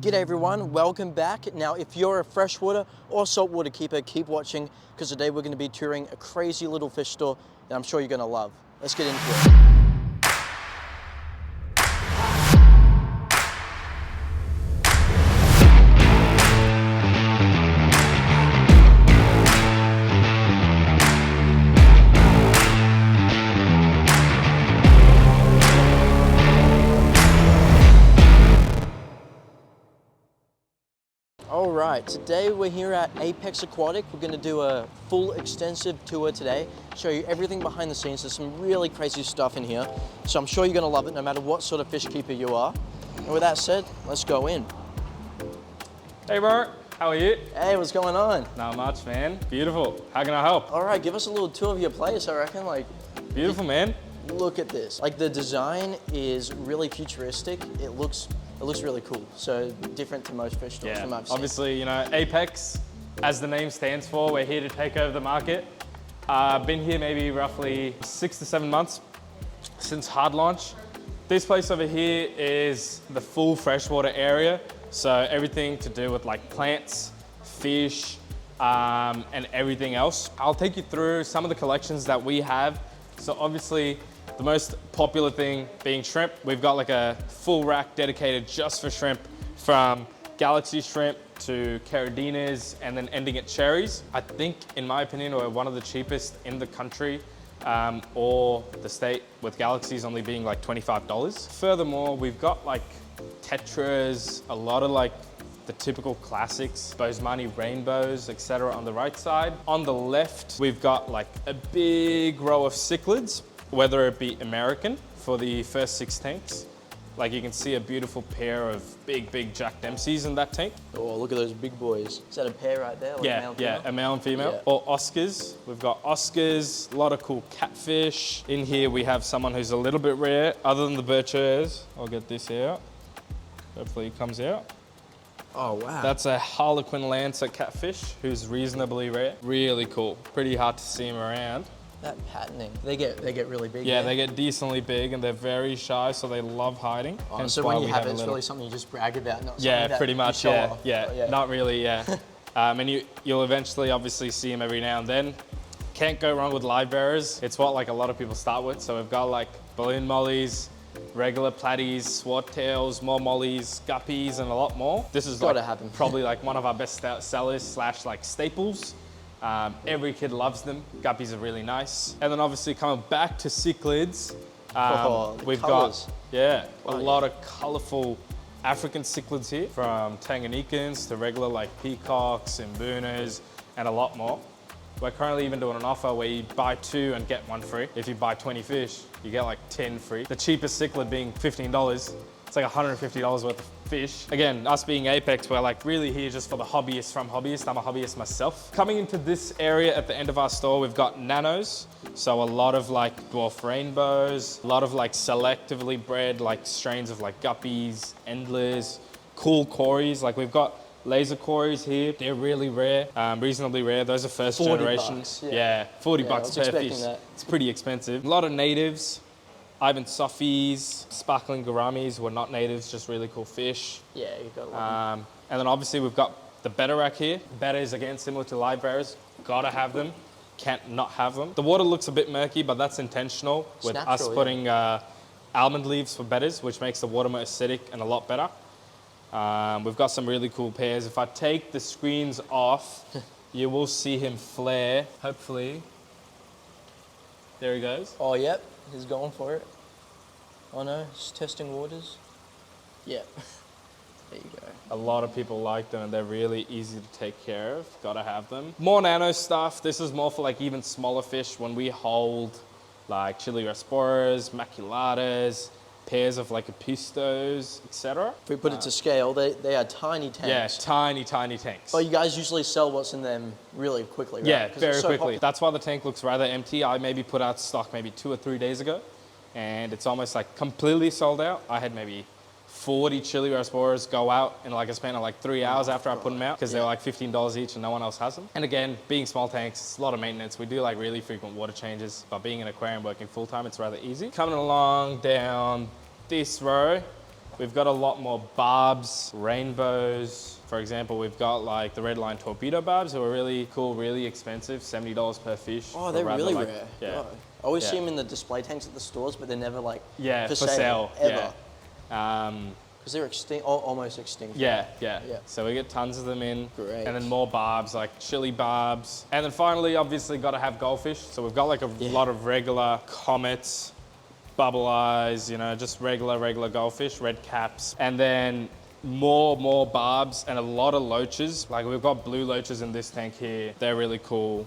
G'day everyone, welcome back. Now if you're a freshwater or saltwater keeper, keep watching because today we're going to be touring a crazy little fish store that I'm sure you're going to love. Let's get into it. All right, today we're here at Apex Aquatic. We're going to do a full extensive tour today, show you everything behind the scenes. There's some really crazy stuff in here, so I'm sure you're going to love it no matter what sort of fish keeper you are. And with that said, let's go in. Hey bro, how are you? Hey, what's going on? Not much, man. Beautiful. How can I help? All right, give us a little tour of your place, I reckon. Beautiful, man. Look at this. Like, the design is really futuristic. It looks really cool. So different to most fish stores from I've seen. Obviously, you know, Apex, as the name stands for, we're here to take over the market. Been here maybe roughly 6 to 7 months since hard launch. This place over here is the full freshwater area. So everything to do with like plants, fish, and everything else. I'll take you through some of the collections that we have. So obviously, the most popular thing being shrimp. We've got like a full rack dedicated just for shrimp, from galaxy shrimp to caradinas and then ending at cherries. I think, in my opinion, we're one of the cheapest in the country or the state, with galaxies only being like $25. Furthermore, we've got like tetras, a lot of like the typical classics, Bosemani rainbows, etc. on the right side. On the left, we've got like a big row of cichlids, whether it be American for the first 6 tanks. Like you can see a beautiful pair of big Jack Dempseys in that tank. Oh, look at those big boys. Is that a pair right there? Like A male and female. Yeah. Or Oscars. We've got Oscars, a lot of cool catfish. In here we have someone who's a little bit rare, other than the birchers. I'll get this out. Hopefully it comes out. Oh, wow. That's a Harlequin Lancer catfish who's reasonably rare. Really cool. Pretty hard to see him around. That patterning, they get really big. Yeah, they get decently big and they're very shy, so they love hiding. Oh, so when you have it, it's really something you just brag about, not something that pretty much, you show off. Yeah, not really, yeah. And you'll eventually obviously see them every now and then. Can't go wrong with live bearers. It's what like a lot of people start with. So we've got like balloon mollies, regular platies, swordtails, more mollies, guppies, and a lot more. This is probably like one of our best sellers slash like staples. Every kid loves them. Guppies are really nice. And then obviously coming back to cichlids, we've got a lot of colorful African cichlids here, from Tanganyikans to regular like peacocks and boonas and a lot more. We're currently even doing an offer where you buy 2 and get 1 free. If you buy 20 fish, you get like 10 free. The cheapest cichlid being $15. It's like $150 worth of fish. Again, us being Apex, we're like really here just for the hobbyists from hobbyists. I'm a hobbyist myself. Coming into this area at the end of our store, we've got nanos. So a lot of like dwarf rainbows, a lot of like selectively bred like strains of like guppies, endlers, cool cories. Like we've got laser cories here. They're really rare, reasonably rare. Those are first generation. Yeah, 40 bucks per fish. It's pretty expensive. A lot of natives. Ivan Sophies, sparkling gouramis were not natives, just really cool fish. Yeah, you've got a lot. And then obviously we've got the betta rack here. Betta is again similar to live bearers. Gotta have them, can't not have them. The water looks a bit murky, but that's intentional with us putting almond leaves for bettas, which makes the water more acidic and a lot better. We've got some really cool pairs. If I take the screens off, you will see him flare, hopefully. There he goes. Oh, yep. He's going for it. Oh no, just testing waters. Yep. There you go. A lot of people like them and they're really easy to take care of. Gotta have them. More nano stuff. This is more for like even smaller fish when we hold like Chiliosporas, maculatas, pairs of like apistos, etc. If we put it to scale, they are tiny tanks. Yeah, tiny tanks. But you guys usually sell what's in them really quickly, right? Yeah, very quickly. That's why the tank looks rather empty. I maybe put out stock maybe 2 or 3 days ago, and it's almost like completely sold out. I had maybe 40 Chiliosporas go out in like a span of like 3 hours after I put them out, because they were like $15 each and no one else has them. And again, being small tanks, it's a lot of maintenance. We do like really frequent water changes, but being an aquarium working full time, it's rather easy. Coming along down this row, We've got a lot more barbs, rainbows. For example, we've got like the red line torpedo barbs who are really cool, really expensive, $70 per fish. Oh, they're really like, rare. Yeah. God. I always see them in the display tanks at the stores, but they're never like for sale ever. Yeah. Because they're extinct, almost extinct. Yeah. So we get tons of them in. Great. And then more barbs, like chili barbs. And then finally, obviously, got to have goldfish. So we've got like a lot of regular comets, bubble eyes, you know, just regular goldfish, red caps. And then more barbs and a lot of loaches. Like we've got blue loaches in this tank here. They're really cool.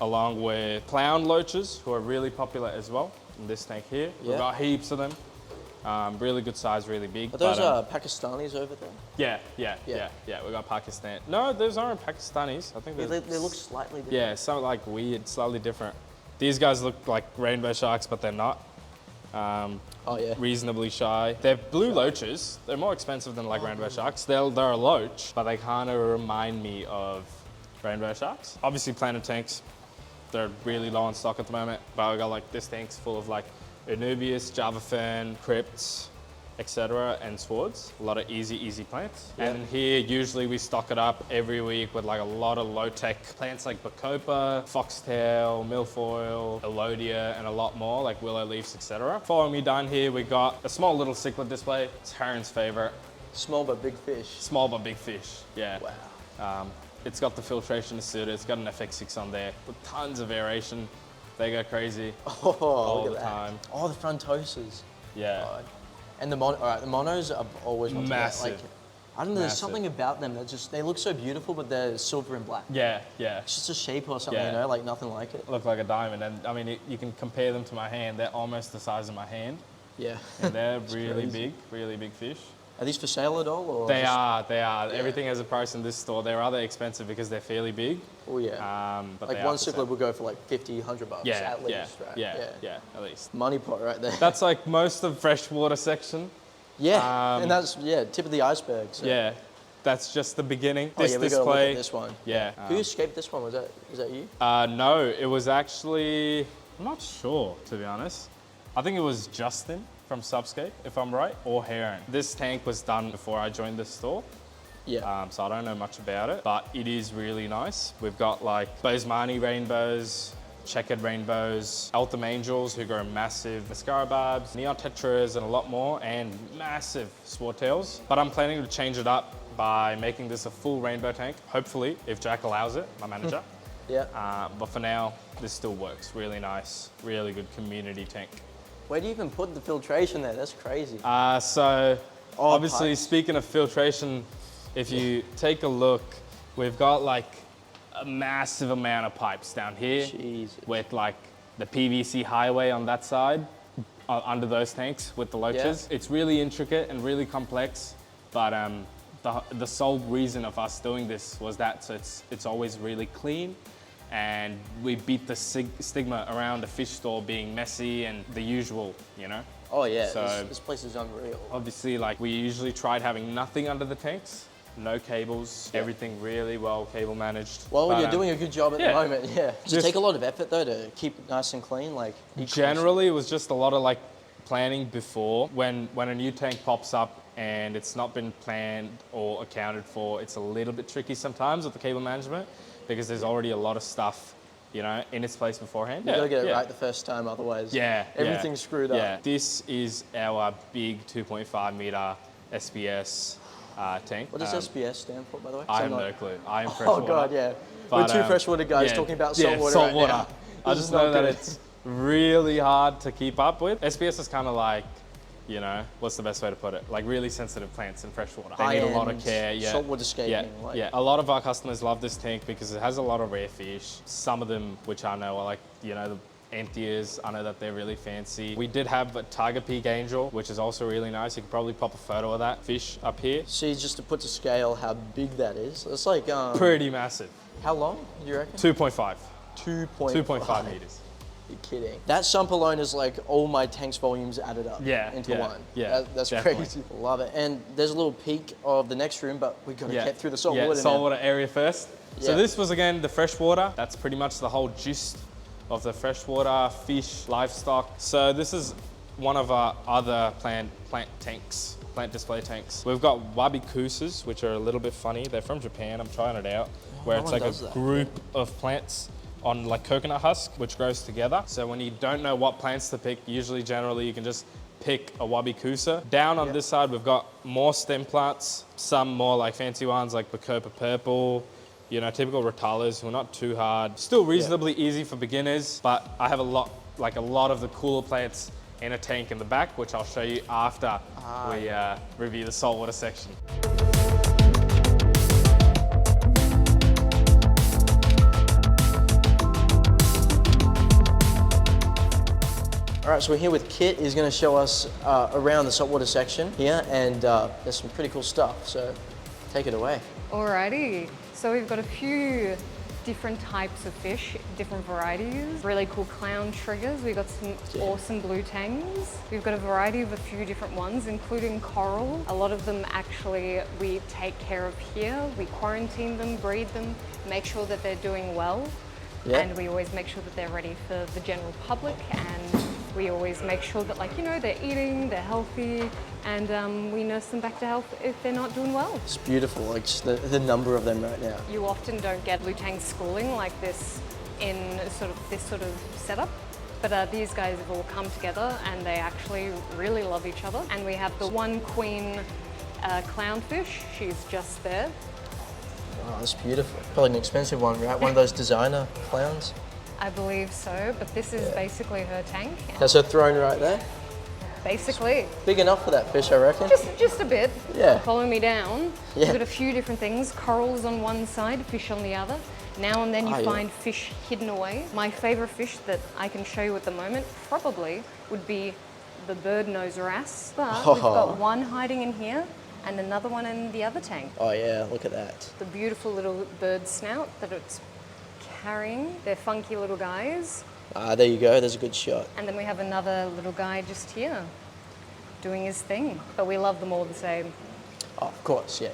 Along with clown loaches, who are really popular as well in this tank here. We've got heaps of them. Really good size, really big. Are those Pakistanis over there? Yeah. We got Pakistan. No, those aren't Pakistanis. I think they look slightly different. Yeah, something like weird, slightly different. These guys look like rainbow sharks, but they're not. Reasonably shy. They're blue loaches. They're more expensive than like rainbow sharks. They're a loach, but they kind of remind me of rainbow sharks. Obviously, planet tanks. They're really low on stock at the moment, but we got like this tank's full of like Anubias, Java fern, crypts, etc., and swords. A lot of easy plants. Yeah. And here, usually we stock it up every week with like a lot of low-tech plants like bacopa, foxtail, milfoil, elodia, and a lot more, like willow leaves, etc. Following me down here, we got a small little cichlid display. It's Heron's favorite. Small but big fish. Small but big fish, yeah. Wow. It's got the filtration to suit it. It's got an FX6 on there with tons of aeration. They go crazy all the time. Oh, the frontoses. Yeah. God. And the monos I've always wanted Massive. to get. Like, I don't know, there's something about them that they look so beautiful, but they're silver and black. Yeah. It's just a shape or something, you know, like nothing like it. Look like a diamond. And I mean, you can compare them to my hand. They're almost the size of my hand. Yeah. And they're really big fish. Are these for sale at all? Or they are. Yeah. Everything has a price in this store. They're rather expensive because they're fairly big. Oh yeah. But like one cichlid would go for like 50, 100 bucks at least, right? Yeah, at least. Money pot right there. That's like most of Freshwater Section. Yeah, and that's tip of the iceberg. So. Yeah, that's just the beginning. Oh, this we display. gotta look at this one. Yeah. Who escaped this one? Was that you? No, it was actually, I'm not sure, to be honest. I think it was Justin from Subscape, if I'm right, or Heron. This tank was done before I joined the store. Yeah. So I don't know much about it, but it is really nice. We've got like Bosemani rainbows, checkered rainbows, Eltham angels who grow massive mascara barbs, neon tetras, and a lot more, and massive swordtails. But I'm planning to change it up by making this a full rainbow tank, hopefully, if Jack allows it, my manager. But for now, this still works. Really nice, really good community tank. Where do you even put the filtration there? That's crazy. Obviously, pipes. speaking of filtration, if you take a look, we've got like a massive amount of pipes down here. Jesus. With like the PVC highway on that side, under those tanks with the loaches. Yeah. It's really intricate and really complex, but the sole reason of us doing this was that so it's always really clean, and we beat the stigma around the fish store being messy and the usual, you know? Oh yeah, So this place is unreal. obviously, like we usually tried having nothing under the tanks, no cables, everything really well cable managed. Well, But, you're doing a good job at the moment, yeah. Does it Just- take a lot of effort though to keep it nice and clean? Like Generally, it was just a lot of like planning before. When a new tank pops up and it's not been planned or accounted for, it's a little bit tricky sometimes with the cable management because there's already a lot of stuff, you know, in its place beforehand. You gotta get it right the first time, otherwise everything's screwed up. Yeah, this is our big 2.5 meter SBS tank. What does SBS stand for, by the way? I have no clue. I am freshwater. Oh god, yeah. But, We're two freshwater guys talking about saltwater right now. I This just is not know that good. it's really hard to keep up with. SBS is kind of like, you know, what's the best way to put it? Like really sensitive plants in freshwater. They need a lot of care. Yeah. Saltwater scaping. Yeah. A lot of our customers love this tank because it has a lot of rare fish. Some of them, which I know are like, you know, the Antheas, I know that they're really fancy. We did have a tiger peak angel, which is also really nice. You could probably pop a photo of that fish up here. See, just to put to scale how big that is. It's like Pretty massive. how long do you reckon? 2.5. 2.5 meters. You're kidding. That sump alone is like all my tank's volumes added up into one. Yeah, That's definitely. crazy. Love it. And there's a little peek of the next room, but we gotta get through the saltwater now. saltwater area first. So Yeah. this was again the freshwater. That's pretty much the whole gist of the freshwater fish, livestock. So this is one of our other plant tanks. plant display tanks. We've got wabikusas, which are a little bit funny. They're from Japan, I'm trying it out, where no it's one like does a that. group of plants on like coconut husk, which grows together. So when you don't know what plants to pick, generally you can just pick a wabikusa. Down on this side, we've got more stem plants, some more like fancy ones like Bacopa purple, you know, typical Rotales who are not too hard. Still reasonably easy for beginners, but I have a lot of the cooler plants in a tank in the back, which I'll show you after we review the saltwater section. All right, so we're here with Kit. He's going to show us around the saltwater section here, and there's some pretty cool stuff, so take it away. Alrighty, so we've got a few different types of fish, different varieties, really cool clown triggers. We've got some awesome blue tangs. We've got a variety of a few different ones, including coral. A lot of them actually we take care of here. We quarantine them, breed them, make sure that they're doing well. And we always make sure that they're ready for the general public, and we always make sure that, like, you know, they're eating, they're healthy, and we nurse them back to health if they're not doing well. It's beautiful, like just the number of them right now. You often don't get blue tang schooling like this in this sort of setup. But these guys have all come together and they actually really love each other. And we have the one queen clownfish, she's just there. Oh, that's beautiful. Probably an expensive one, right? One of those designer clowns. I believe so, but this is basically her tank. That's her throne right there. Basically. Big enough for that fish, I reckon. Just a bit. Yeah. Follow me down. Yeah. We've got a few different things. Corals on one side, fish on the other. Now and then you find fish hidden away. My favorite fish that I can show you at the moment probably would be the bird nose wrasse. But we've got one hiding in here and another one in the other tank. Oh yeah, look at that. The beautiful little bird snout that it's carrying. They're funky little guys. There you go, there's a good shot. And then we have another little guy just here doing his thing. But we love them all the same. Oh, of course, yeah.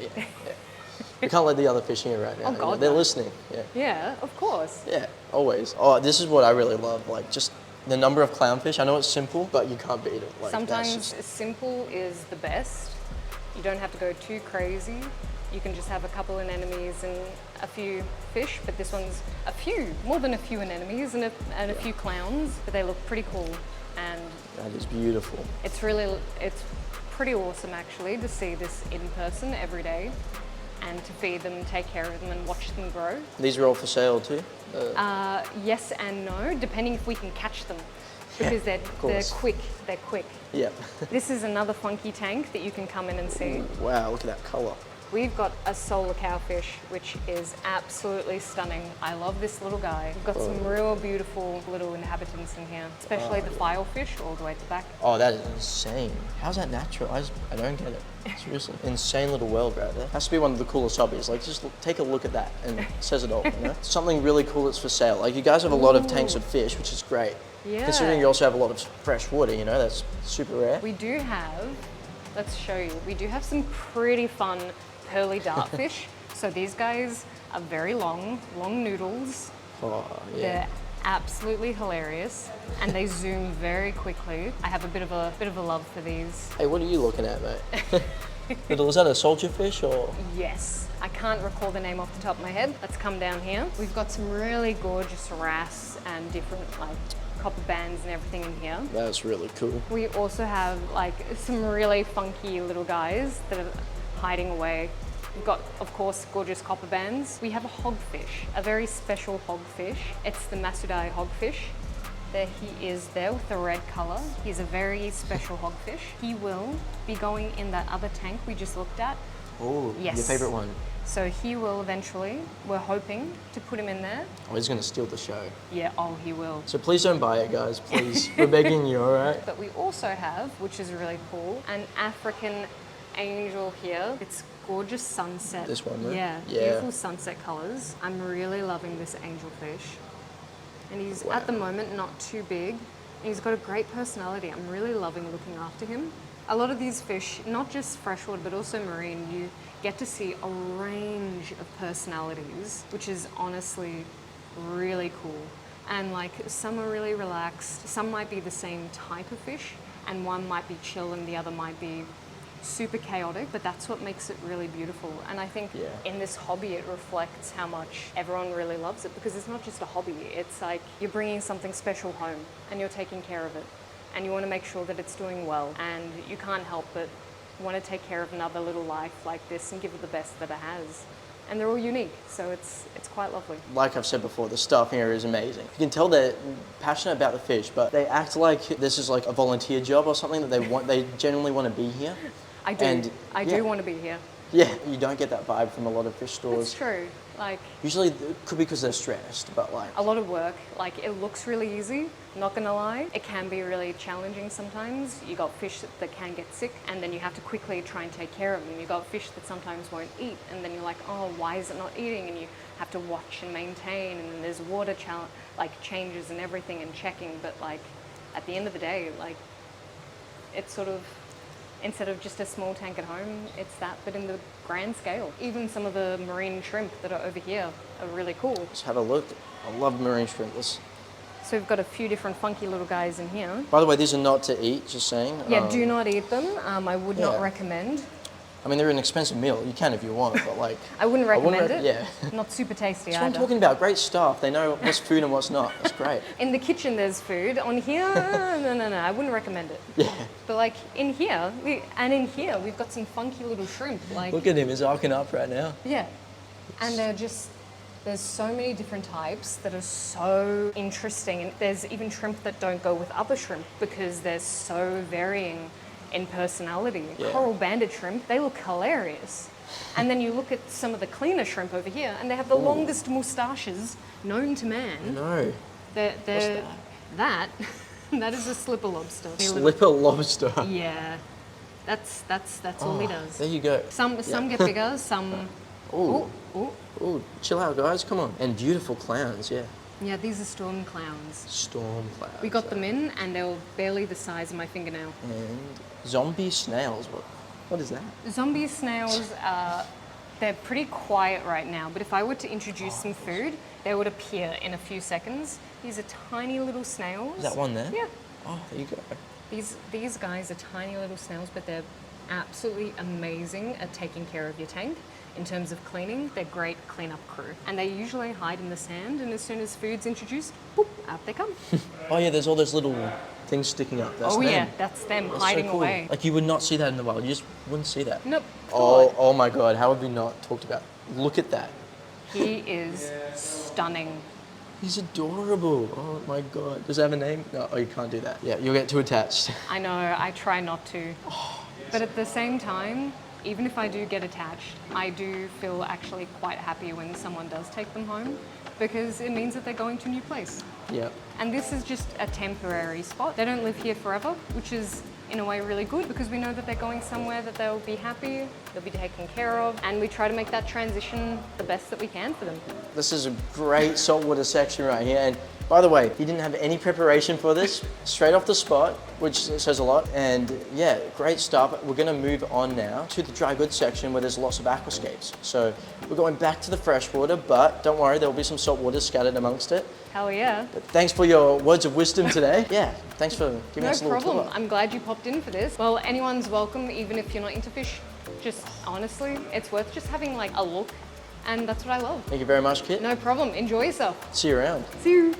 We can't let the other fish in right now. Oh, God, they're no. listening, Yeah, of course. Yeah, always. Oh, this is what I really love, like just the number of clownfish. I know it's simple, but you can't beat it. Like, Sometimes simple is the best. You don't have to go too crazy. You can just have a couple of anemones and a few fish, but this one's more than a few anemones and a few clowns, but they look pretty cool. And that is beautiful. it's pretty awesome actually to see this in person every day and to feed them, take care of them and watch them grow. These are all for sale too? Yes and no, depending if we can catch them. Because they're quick. Yeah. This is another funky tank that you can come in and see. Wow, look at that colour. We've got a solar cowfish, which is absolutely stunning. I love this little guy. We've got some real beautiful little inhabitants in here, especially the filefish all the way to the back. Oh, that is insane. How's that natural? I don't get it. Seriously. Insane little world right there. Has to be one of the coolest hobbies. Like, just take a look at that and it says it all, you know? Something really cool that's for sale. Like, you guys have a lot of tanks of fish, which is great. Yeah. Considering you also have a lot of fresh water, you know, that's super rare. We do have, let's show you, we do have some pretty fun pearly dartfish. So these guys are very long noodles. Oh, yeah. They're absolutely hilarious and they zoom very quickly. I have a bit of a love for these. Hey, what are you looking at, mate? Is that a soldier fish or? Yes, I can't recall the name off the top of my head. Let's come down here. We've got some really gorgeous wrasse and different like copper bands and everything in here. That's really cool. We also have like some really funky little guys that are hiding away. We've got, of course, gorgeous copper bands. We have a hogfish, a very special hogfish. It's the Masudai hogfish. There he is there with the red color. He's a very special hogfish. He will be going in that other tank we just looked at. Oh, yes. Your favorite one. So he will eventually, we're hoping to put him in there. Oh, he's gonna steal the show. Yeah, oh, he will. So please don't buy it, guys, please. We're begging you, all right? But we also have, which is really cool, an African angel here. It's gorgeous sunset. This one, right? Yeah, beautiful sunset colors. I'm really loving this angelfish. And he's at the moment not too big. And he's got a great personality. I'm really loving looking after him. A lot of these fish, not just freshwater, but also marine, you get to see a range of personalities, which is honestly really cool. And like some are really relaxed, some might be the same type of fish, and one might be chill and the other might be super chaotic, but that's what makes it really beautiful. And I think in this hobby, it reflects how much everyone really loves it, because it's not just a hobby. It's like you're bringing something special home and you're taking care of it, and you want to make sure that it's doing well, and you can't help but want to take care of another little life like this and give it the best that it has. And they're all unique, so it's quite lovely. Like I've said before, the staff here is amazing. You can tell they're passionate about the fish, but they act like this is like a volunteer job or something, that they genuinely want to be here. I do. And, I do want to be here. Yeah, you don't get that vibe from a lot of fish stores. It's true. Like, usually it could be because they're stressed, but like a lot of work. Like, it looks really easy, not gonna lie. It can be really challenging sometimes. You got fish that can get sick, and then you have to quickly try and take care of them. You got fish that sometimes won't eat, and then you're like, oh, why is it not eating? And you have to watch and maintain, and then there's water changes and everything and checking. But like, at the end of the day, like, it's sort of, instead of just a small tank at home, it's that, but in the grand scale. Even some of the marine shrimp that are over here are really cool. let's have a look. I love marine shrimp. So we've got a few different funky little guys in here. By the way, these are not to eat, just saying. Yeah, do not eat them. I would not recommend. I mean, they're an expensive meal. You can if you want, but like... I wouldn't recommend it. Yeah. Not super tasty That's what I'm either. talking about. Great staff. They know what's food and what's not. That's great. In the kitchen there's food. On here, no, I wouldn't recommend it. Yeah. But like in here, we've got some funky little shrimp. Like, Look at him. He's arcing up right now. yeah. And there's so many different types that are so interesting. And there's even shrimp that don't go with other shrimp because they're so varying in personality. Yeah. Coral banded shrimp, they look hilarious. And then you look at some of the cleaner shrimp over here, and they have the longest moustaches known to man. No. They're that is a slipper lobster. Slipper lobster. Yeah, that's all he does. There you go. Some get bigger, some. Ooh. Ooh. Ooh, chill out, guys. Come on. And beautiful clowns, yeah. Yeah, these are storm clowns. Storm clouds. We got them in, and they were barely the size of my fingernail. And zombie snails. What is that? Zombie snails, they're pretty quiet right now, but if I were to introduce some food, they would appear in a few seconds. These are tiny little snails. Is that one there? Yeah. Oh, there you go. These guys are tiny little snails, but they're absolutely amazing at taking care of your tank. In terms of cleaning, they're great cleanup crew. And they usually hide in the sand, and as soon as food's introduced, boop, out they come. Oh yeah, there's all those little things sticking up. That's them. Yeah, that's them That's hiding so cool. away. Like you would not see that in the wild. You just wouldn't see that. Nope. Oh my God, how have we not talked about? Look at that. He is stunning. He's adorable. Oh my God. Does it have a name? No, oh, you can't do that. Yeah, you'll get too attached. I know, I try not to. But at the same time, even if I do get attached, I do feel actually quite happy when someone does take them home, because it means that they're going to a new place. Yeah. And this is just a temporary spot. They don't live here forever, which is in a way really good, because we know that they're going somewhere that they'll be happy, they'll be taken care of, and we try to make that transition the best that we can for them. This is a great saltwater section right here. And by the way, he didn't have any preparation for this, straight off the spot, which says a lot. And yeah, great stuff. We're gonna move on now to the dry goods section where there's lots of aquascapes. So we're going back to the freshwater, but don't worry, there'll be some saltwater scattered amongst it. Hell yeah. But thanks for your words of wisdom today. Yeah, thanks for giving us a No little problem. tour. I'm glad you popped in for this. Well, anyone's welcome, even if you're not into fish. Just honestly, it's worth just having like a look, and that's what I love. Thank you very much, Kit. No problem. Enjoy yourself. See you around. See you.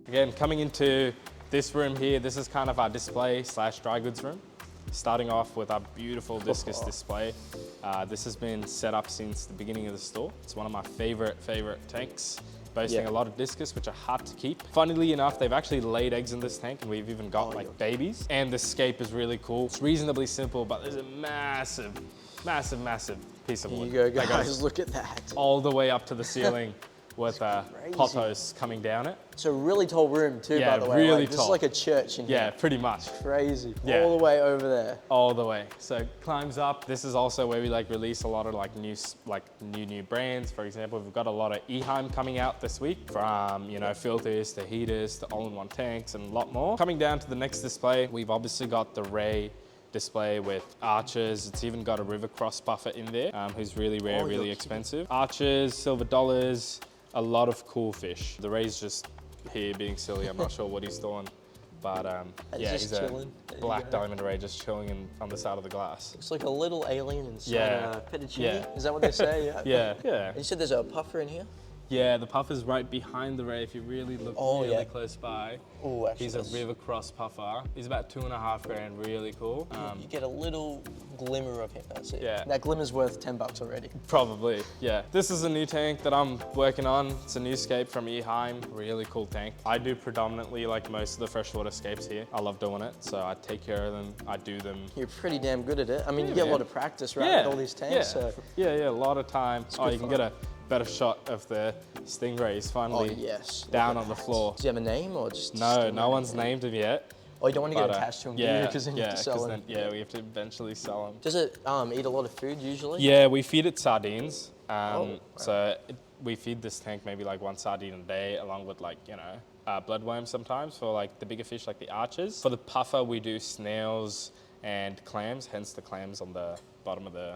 Again, coming into this room here, this is kind of our display / dry goods room. Starting off with our beautiful discus display. This has been set up since the beginning of the store. It's one of my favorite tanks, boasting a lot of discus, which are hard to keep. Funnily enough, they've actually laid eggs in this tank, and we've even got like babies. And the scape is really cool. It's reasonably simple, but there's a massive piece of wood. Here you go, that guys. goes Look at that. all the way up to the ceiling with pothos coming down it. It's a really tall room too, Yeah, by the way. really Like, this tall. is like a church in Yeah, here. pretty much. Crazy. Yeah. All the way over there. All the way. So it climbs up. This is also where we like release a lot of like new brands. For example, we've got a lot of Eheim coming out this week, from filters to heaters to all-in-one tanks and a lot more. Coming down to the next display, we've obviously got the Ray display with arches. It's even got a river cross buffer in there, who's really rare, Oh, really you're expensive. Arches, silver dollars, a lot of cool fish. The Ray's just here being silly. I'm not sure what he's doing. But yeah, just he's a chilling. There you black go. diamond ray just chilling on the side of the glass. Looks like a little alien inside Yeah. fettuccine. Yeah. Is that what they say? Yeah. Yeah, yeah. And you said there's a puffer in here? Yeah, the puffer's right behind the ray. If you really look really yeah. close by, Oh, actually, he's a that's- river cross puffer. He's about 2.5 grand, really cool. You get a little glimmer of him, that's it. Yeah. That glimmer's worth $10 already. Probably, yeah. This is a new tank that I'm working on. It's a new scape from Eheim, really cool tank. I do predominantly like most of the freshwater scapes here. I love doing it, so I take care of them, I do them. You're pretty damn good at it. I mean, Yeah, you get a man. lot of practice, right, Yeah, with all these tanks, yeah. so. Yeah, a lot of time. Oh, good you can fun. get a better shot of the stingrays Oh, finally yes. down Look on at the that. floor. Does he have a name or just? No, no one's named him yet. Oh, you don't want to get but, attached to him, yeah, because then you have to sell 'cause him. then, yeah, we have to eventually sell them. Does it eat a lot of food usually? Yeah, we feed it sardines. wow. So we feed this tank maybe like 1 sardine a day, along with like, you know, bloodworms sometimes for like the bigger fish like the arches. For the puffer, we do snails and clams, hence the clams on the bottom of the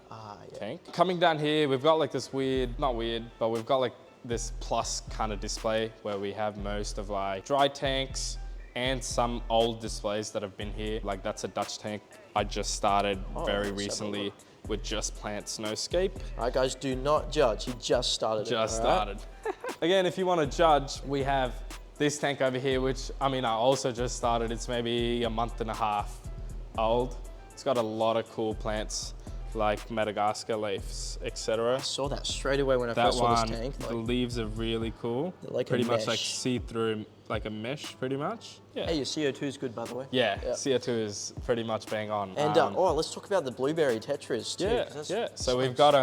tank. Coming down here, we've got like this not weird, but we've got like this plus kind of display where we have most of like dry tanks and some old displays that have been here. Like that's a Dutch tank I just started very let's have a recently look. with just plant snowscape. All right, guys, do not judge. He just started it. Just all right? started. Again, if you want to judge, we have this tank over here, which I mean, I also just started. It's maybe a month and a half old. It's got a lot of cool plants like Madagascar leaves, etc. I saw that straight away when I That first saw one, this tank. the Like, leaves are really cool. They're like a pretty much like mesh. see-through, like a mesh, pretty much. Yeah. hey, your CO2 is good, by the way. Yeah, CO2 is pretty much bang on. And let's talk about the blueberry tetras too. Yeah, 'cause that's- yeah. So we've got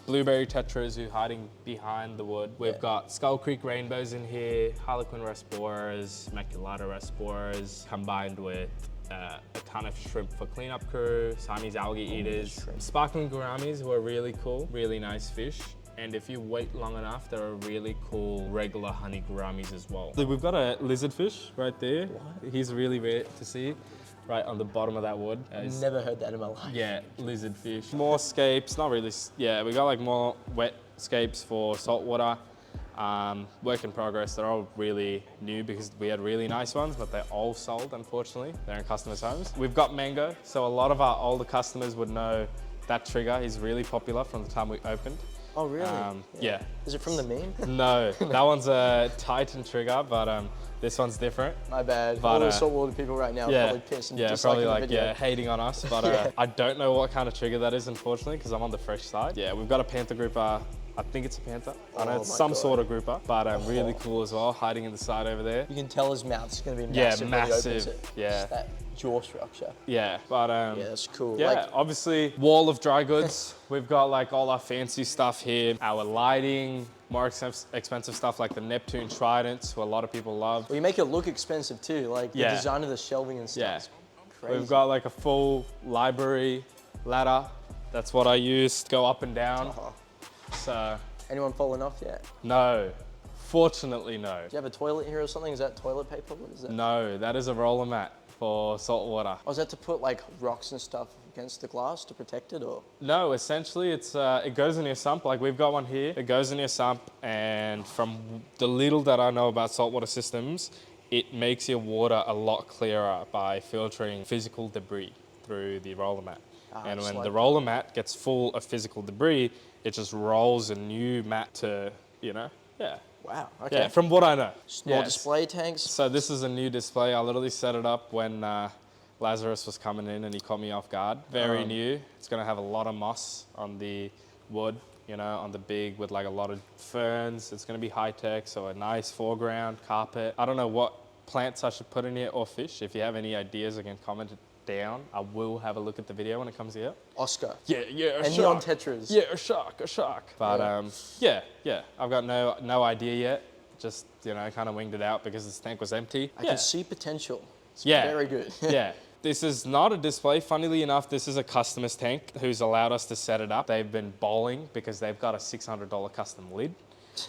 blueberry tetras who are hiding behind the wood. We've got Skull Creek rainbows in here, Harlequin resporas, Maculata resporas, combined with a ton of shrimp for cleanup crew, Siamese algae eaters, sparkling gouramis who are really cool, really nice fish. And if you wait long enough, there are really cool regular honey gouramis as well. We've got a lizard fish right there. He's really rare to see, right on the bottom of that wood. Never heard that in my life. Yeah, lizard fish. More scapes, not really, yeah, we got like more wet scapes for saltwater. Work in progress, they're all really new because we had really nice ones, but they're all sold, unfortunately. They're in customers' homes. We've got mango, so a lot of our older customers would know that trigger is really popular from the time we opened. Oh, really? Yeah. Is it from the meme? No, that one's a Titan trigger, but this one's different. My bad. But, All the saltwater people right now are probably pissed and probably disliking like the video. hating on us. But I don't know what kind of trigger that is, unfortunately, because I'm on the fresh side. Yeah, we've got a panther grouper. I think it's a panther. I know it's my some God. sort of grouper, but really cool as well, hiding in the side over there. You can tell his mouth's going to be Yeah, massive when he opens massive, it. yeah. Just that jaw structure. Yeah, but Yeah, that's cool. yeah, Like, obviously wall of dry goods. We've got like all our fancy stuff here, our lighting, more expensive stuff like the Neptune tridents, who a lot of people love. well, you make it look expensive too. Like the Yeah. design of the shelving and stuff. Yeah. is crazy. We've got like a full library ladder. That's what I use to go up and down. So Anyone fallen off yet? no, fortunately no. Do you have a toilet here or something? Is that toilet paper? What is that? No, that is a roller mat for salt water. Oh, is that to put like rocks and stuff against the glass to protect it, or? No, essentially it goes in your sump. Like we've got one here. It goes in your sump, and from the little that I know about saltwater systems, it makes your water a lot clearer by filtering physical debris through the roller mat. And just when like the roller mat gets full of physical debris, it just rolls a new mat to, yeah. Wow. Okay. Yeah, from what I know. More Yes. display tanks. So this is a new display. I literally set it up when Lazarus was coming in and he caught me off guard. Very new. It's gonna have a lot of moss on the wood, on the big with like a lot of ferns. It's gonna be high tech, so a nice foreground carpet. I don't know what plants I should put in here or fish. If you have any ideas, again, comment it down. I will have a look at the video when it comes out. Oscar. Yeah, a And neon tetras. Yeah, a shark. But yeah, I've got no idea yet. Just, kind of winged it out because this tank was empty. I can see potential. It's Yeah. very good. Yeah. This is not a display. Funnily enough, this is a customer's tank who's allowed us to set it up. They've been bowling because they've got a $600 custom lid.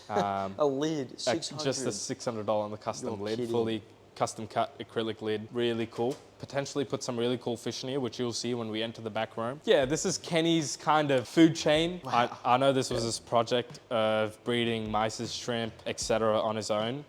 A lid, Just a $600. $600 on the custom You're lid, kidding. fully custom cut acrylic lid, really cool. Potentially put some really cool fish in here, which you'll see when we enter the back room. Yeah, this is Kenny's kind of food chain. Wow. I know this was his project of breeding mice, shrimp, etc. on his own,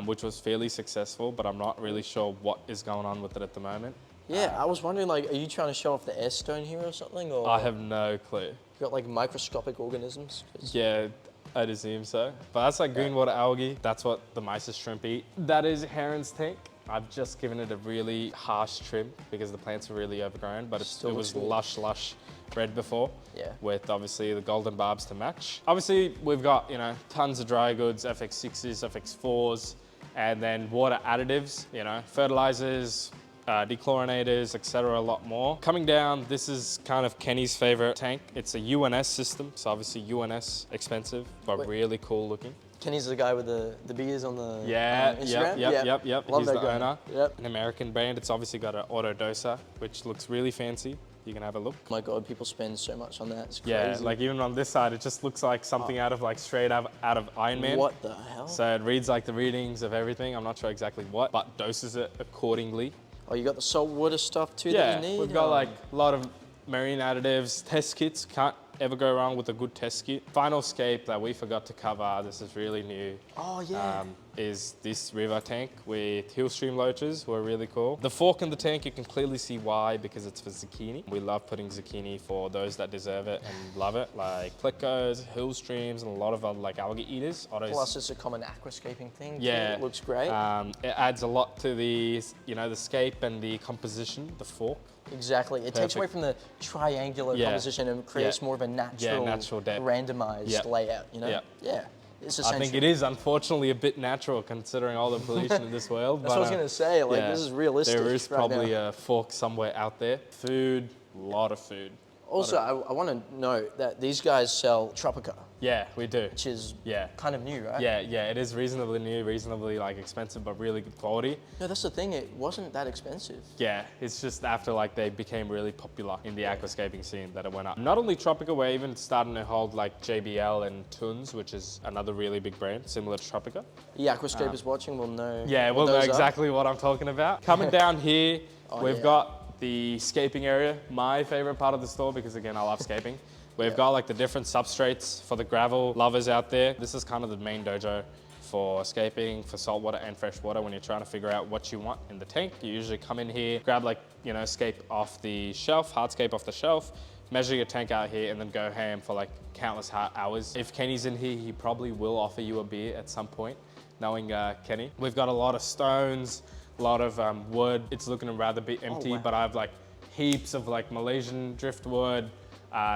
which was fairly successful, but I'm not really sure what is going on with it at the moment. Yeah, I was wondering, like, are you trying to show off the S stone here or something? Or I have no clue. you got like microscopic organisms? 'Cause- Yeah, I'd assume so. But that's like green water algae. That's what the mice shrimp eat. That is Heron's tank. I've just given it a really harsh trim because the plants are really overgrown, but Still it was looks good. lush red before. Yeah. With obviously the golden barbs to match. Obviously, we've got, you know, tons of dry goods, FX6s, FX4s, and then water additives, you know, fertilizers, dechlorinators, etc., a lot more. Coming down, this is kind of Kenny's favorite tank. It's a UNS system, so obviously UNS expensive, but Wait. really cool looking. Kenny's the guy with the beers on the Yeah, Instagram? yep. Love He's that the guy. owner. Yep. An American brand. It's obviously got an auto doser, which looks really fancy. You can have a look. My God, people spend so much on that. It's crazy. Yeah, like even on this side, it just looks like something out of like straight out of Iron Man. What the hell? So it reads like the readings of everything. I'm not sure exactly what, but doses it accordingly. Oh, you got the saltwater stuff too Yeah, that you need? we've got Oh. like a lot of marine additives, test kits. Can't ever go wrong with a good test kit. Final scape that we forgot to cover, this is really new, Oh, yeah. is this river tank with hill stream loaches, who are really cool. The fork in the tank, you can clearly see why, because it's for zucchini. We love putting zucchini for those that deserve it and love it, like plecos, hill streams, and a lot of other like algae eaters. Plus, it's a common aquascaping thing. too. Yeah, It looks great. It adds a lot to the, you know, the scape and the composition, the fork. Exactly. It takes away Perfect. from the triangular Yeah. composition and creates Yeah. more of a natural, natural depth. randomized Yep. layout, you know? Yep. Yeah. It's I essential. think it is unfortunately a bit natural considering all the pollution in this world. That's what I was going to say. Like, yeah, this is realistic. There is right probably now. a fork somewhere out there. Food, a lot of food. Also, I want to note that these guys sell Tropica, Yeah, we do. which is Yeah. kind of new, right? Yeah, it is reasonably new, reasonably like expensive, but really good quality. No, that's the thing. It wasn't that expensive. Yeah, it's just after like they became really popular in the aquascaping scene that it went up. Not only Tropica, we're even starting to hold like JBL and Tunes, which is another really big brand, similar to Tropica. The aquascapers watching will know. Yeah, what we'll know those are. exactly what I'm talking about. Coming down here, we've yeah. got the scaping area, my favorite part of the store because again, I love scaping. We've got like the different substrates for the gravel lovers out there. This is kind of the main dojo for scaping, for saltwater and freshwater. When you're trying to figure out what you want in the tank, you usually come in here, grab like, you know, scape off the shelf, hardscape off the shelf, measure your tank out here and then go ham for like countless hours. If Kenny's in here, he probably will offer you a beer at some point, knowing Kenny. We've got a lot of stones, a lot of wood. It's looking rather be empty, wow. but I have like heaps of like Malaysian driftwood,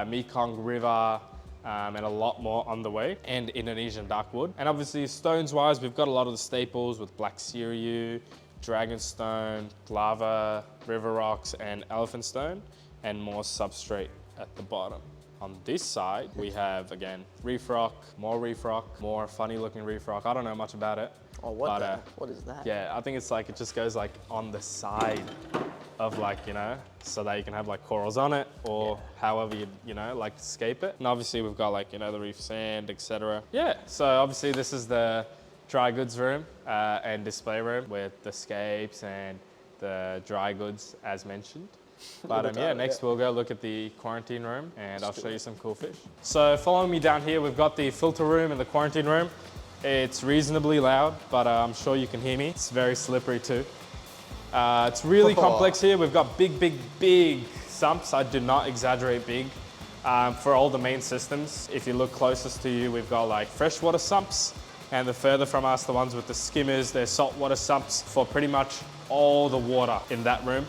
Mekong River, and a lot more on the way, and Indonesian darkwood. And obviously stones wise, we've got a lot of the staples with black Siriu, dragonstone, lava, river rocks, and elephant stone, and more substrate at the bottom. On this side, we have, again, reef rock, more funny looking reef rock. I don't know much about it. Oh, what but, what is that? Yeah, I think it's like, it just goes like on the side of like, you know, so that you can have like corals on it or however you know, like to scape it. And obviously we've got like, you know, the reef sand, etc. Yeah, so obviously this is the dry goods room and display room with the scapes and the dry goods as mentioned. But yeah, next we'll go look at the quarantine room and I'll show you some cool fish. So following me down here, we've got the filter room and the quarantine room. It's reasonably loud, but I'm sure you can hear me. It's very slippery too. It's really complex here. We've got big sumps. I do not exaggerate big for all the main systems. If you look closest to you, we've got like freshwater sumps, and the further from us, the ones with the skimmers, they're saltwater sumps for pretty much all the water in that room.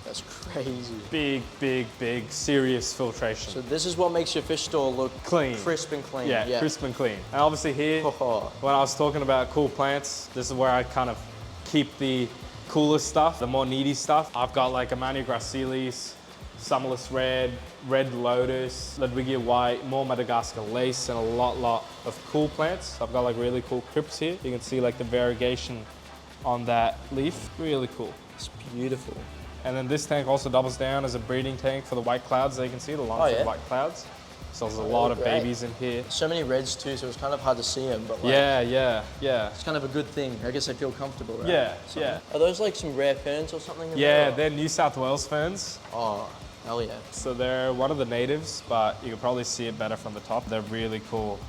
That's crazy. Big, serious filtration. So this is what makes your fish store look Clean. crisp and clean. Yeah, crisp and clean. And obviously here, when I was talking about cool plants, this is where I kind of keep the coolest stuff, the more needy stuff. I've got like Amania gracilis, Summerless Red, Red Lotus, Ludwigia White, more Madagascar Lace, and a lot of cool plants. I've got like really cool crypts here. You can see like the variegation on that leaf, really cool. It's beautiful. And then this tank also doubles down as a breeding tank for the white clouds. There you can see the lumps of yeah. white clouds. So there's a lot of great. babies in here. So many reds too, so it's kind of hard to see them, but like, Yeah. it's kind of a good thing. I guess they feel comfortable, right? Yeah. Are those like some rare ferns or something? in Yeah, there, or- they're New South Wales ferns. Oh, hell yeah. So they're one of the natives, but you can probably see it better from the top. They're really cool.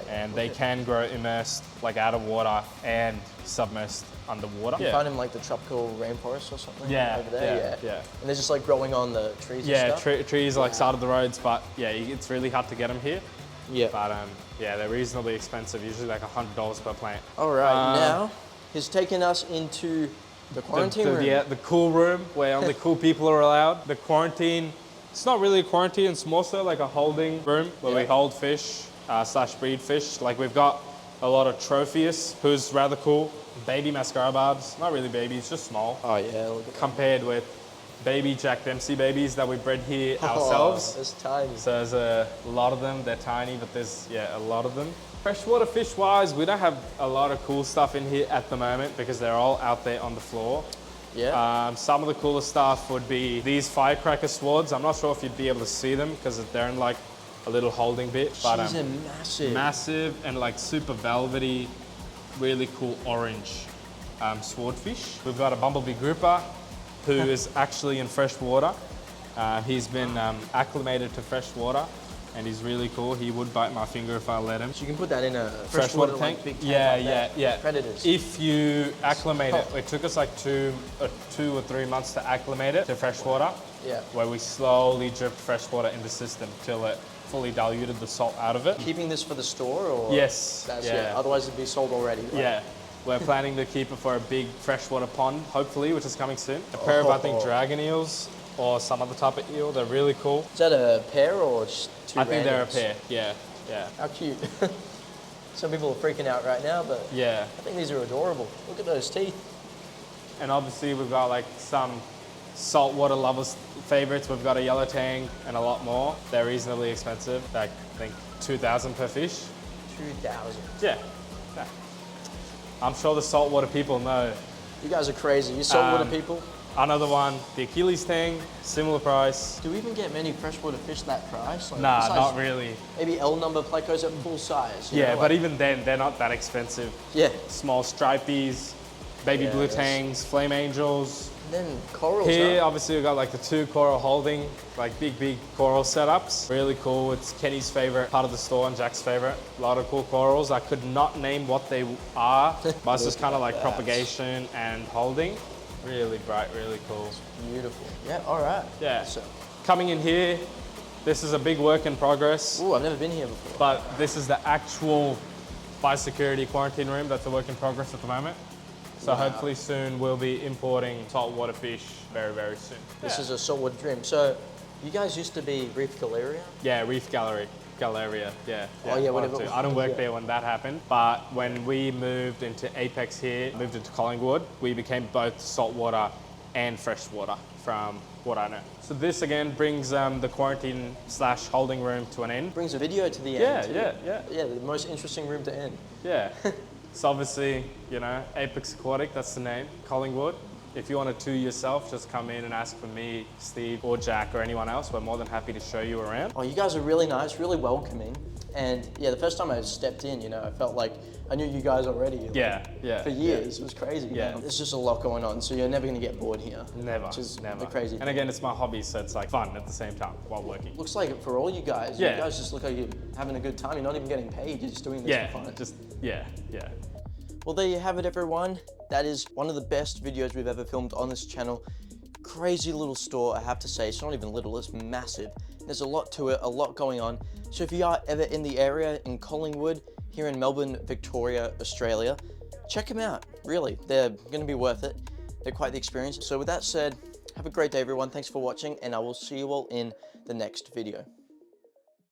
And they can grow immersed, like out of water, and submersed underwater. You find them like the tropical rainforest or something over there? Yeah. And they're just like growing on the trees and stuff? Trees like side of the roads, but yeah, it's really hard to get them here. Yeah. But yeah, they're reasonably expensive, usually like $100 per plant. All right, now he's taken us into the quarantine room. Yeah, the cool room where only cool people are allowed. The quarantine, it's not really a quarantine, it's more so like a holding room where we hold fish slash breed fish. Like we've got a lot of Tropheus, who's rather cool. Baby mascara barbs, not really babies, just small. Oh yeah, look at Compared with baby Jack Dempsey babies that we bred here ourselves. Oh, it's tiny. So there's a lot of them. They're tiny, but there's a lot of them. Freshwater fish wise, we don't have a lot of cool stuff in here at the moment because they're all out there on the floor. Yeah. Some of the coolest stuff would be these firecracker swords. I'm not sure if you'd be able to see them because they're in like a little holding bit. But These are massive. massive and like super velvety, really cool orange swordfish. We've got a bumblebee grouper who is actually in fresh water. He's been acclimated to fresh water and he's really cool. He would bite my finger if I let him. So you can put that in a Freshwater tank? like, big tank like that. Yeah. Predators. If you acclimate it, it took us like two or 3 months to acclimate it to freshwater. Yeah. Where we slowly dripped freshwater in the system till it fully diluted the salt out of it. Keeping this for the store or? Yes. Otherwise it'd be sold already. Right? Yeah. We're planning to keep it for a big freshwater pond, hopefully, which is coming soon. A pair of, I think, dragon eels or some other type of eel. They're really cool. Is that a pair or just two I think they're a randoms? pair, yeah. How cute. Some people are freaking out right now, but Yeah. I think these are adorable. Look at those teeth. And obviously we've got like some saltwater lovers favorites. We've got a yellow tang and a lot more. They're reasonably expensive. Like, I think 2,000 per fish. 2,000. Yeah. I'm sure the saltwater people know. You guys are crazy. You saltwater people? Another one, the Achilles tang, similar price. Do we even get many freshwater fish that price? Like, Nah, besides not really. Maybe L number plecos at full size. you Yeah, know, but like- even then, they're not that expensive. Yeah. Small stripies, baby blue that's- tangs, flame angels. And then corals. Here, huh? obviously, we've got like the 2 coral holding, like big coral setups. Really cool. It's Kenny's favorite part of the store and Jack's favorite. A lot of cool corals. I could not name what they are, but it's just kind of like propagation and holding. Really bright, really cool. Beautiful. Yeah, all right. Yeah. So, Coming in here, this is a big work in progress, ooh, I've never been here before. but this is the actual biosecurity quarantine room that's a work in progress at the moment. So hopefully soon we'll be importing saltwater fish very, very soon. This is a saltwater dream. So you guys used to be Reef Galeria? Yeah, Reef Galleria, yeah. Oh, yeah, one of whatever. two. I don't work Yeah. there when that happened, but when we moved into Apex here, moved into Collingwood, we became both saltwater and freshwater from what I know. So this again brings the quarantine / holding room to an end. Brings a video to the Yeah, end. too. yeah. Yeah, the most interesting room to end. Yeah. It's obviously, Apex Aquatic, that's the name, Collingwood. If you want to tour yourself, just come in and ask for me, Steve, or Jack, or anyone else. We're more than happy to show you around. Oh, you guys are really nice, really welcoming. And yeah, the first time I stepped in, I felt like I knew you guys already. Like, Yeah. For years, it was crazy. Yeah. There's just a lot going on, so you're never going to get bored here. Never, Which is never. the crazy And thing. again, it's my hobby, so it's like fun at the same time while working. Looks like for all you guys Yeah. just look like you're having a good time. You're not even getting paid, you're just doing this Yeah, for fun. yeah. Well, there you have it, everyone. That is one of the best videos we've ever filmed on this channel. Crazy little store, I have to say. It's not even little, it's massive. There's a lot to it, a lot going on. So if you are ever in the area in Collingwood, here in Melbourne, Victoria, Australia, check them out, really. They're gonna be worth it. They're quite the experience. So with that said, have a great day, everyone. Thanks for watching, and I will see you all in the next video.